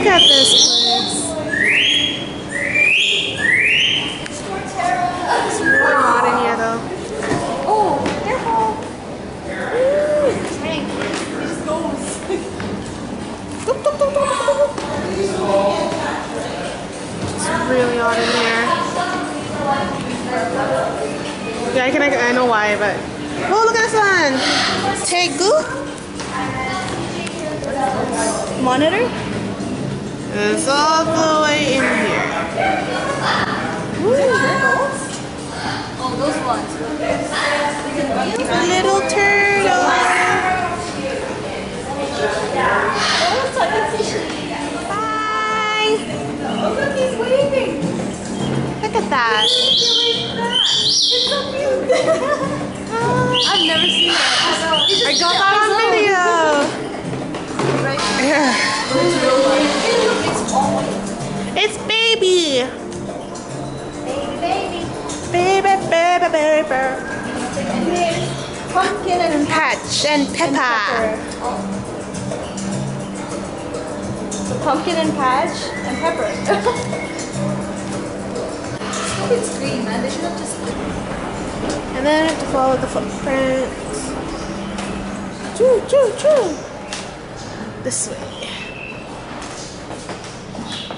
at this place. It's really hot in here though. Oh, careful! Tank. It just goes. It's really hot in here. Yeah, I know why, but oh, look at this one. Tegu Monitor? is all the way in here. Turtles? Oh, those ones. Little turtle. Bye. Oh, look, he's waving. Look at that. It's so cute. I've never seen that. I got that on video. Right? Yeah. It's It's baby. baby. Baby, baby, baby. Pumpkin and Patch and Peppa. So pumpkin and patch and pepper. It's green, man. They should have just. And then I have to follow the footprints. Choo, choo, choo. This way.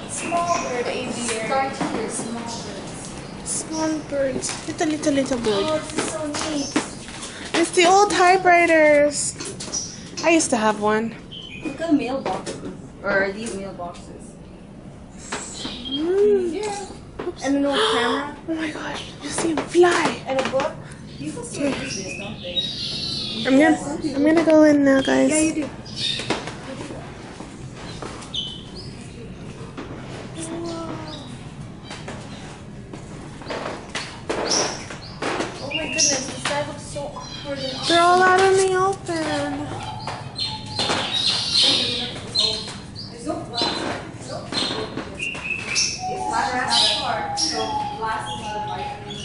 Small bird aviary. Start here, small birds. Small birds. Little Oh, bird. this is so neat. It's the old typewriters. I used to have one. Look at mailboxes. Or these mailboxes. Yeah. Oops. And an old camera. Oh my gosh. You see him fly. And a book. People still use this, don't they? I'm gonna go in now, guys. Yeah, you do. Oh my goodness, this guy looks so awkward and awkward. They're all out in the open. There's no glass. It's glass part, so glass is not a vitamin.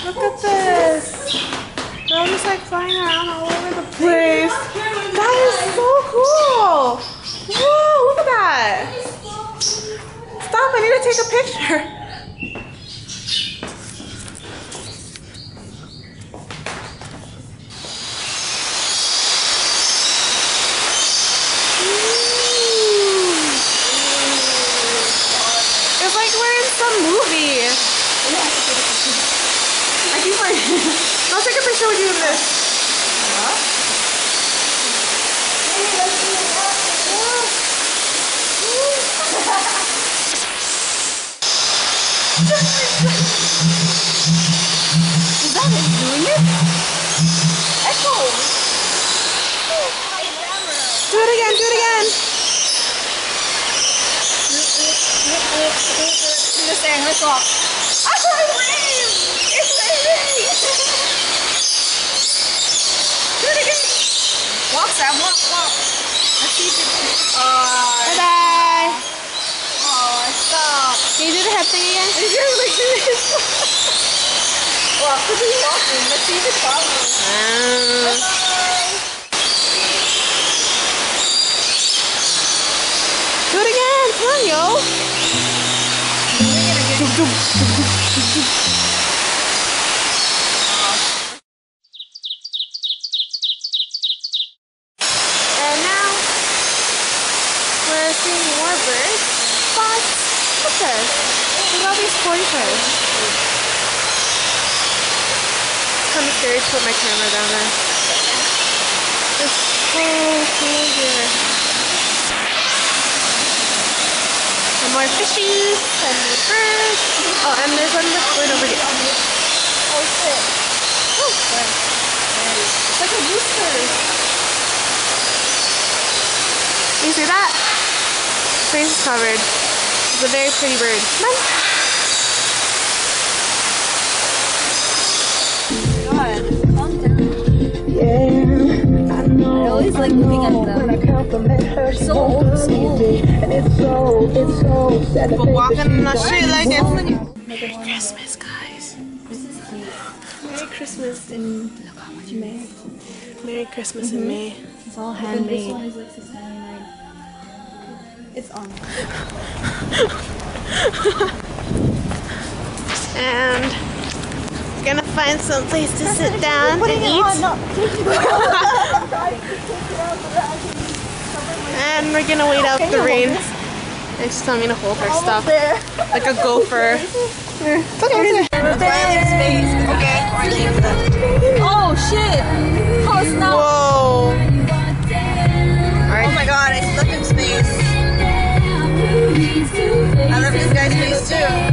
Look at this. They're all just like flying around all over the place. That is so cool. Whoa, look at that. Stop, I need to take a picture. It's like we're in some movie. I'll take a picture with you in this. Is that it doing it? Echo! Do it again, do it again. She's just saying, let's walk. I saw it rain! It's raining! Do it again! Walk, Sam, walk. Let's see if it's... Bye-bye. Oh, stop. Can you do the head thing again? It's just like this. Walk, keep walking. Let's see if it follows. Bye-bye. Do it again. Come on, yo. And now we're seeing more birds. But look at this. Look at all these pointers. Kind of scary to put my camera down there. It's so cool here. And more fishies and more birds. Oh, and there's one that's going over here. Oh, shit. Oh, it's like a rooster. You see that? Face is covered. It's a very pretty bird. Come on. God, calm down. I always like looking at them. They're so old school. People walking in the street like it's Merry Christmas, guys. This is cute. Merry Christmas in May. Merry Christmas in May. It's all handmade. This one is like $6.99. It's on. And we're gonna find some place to sit down and eat. And we're gonna wait out the rain. She's telling me to hold her stuff like a gopher. It's okay. Oh shit! Oh snap! Whoa! Oh my god, I stuck in space. I love this guy's face too.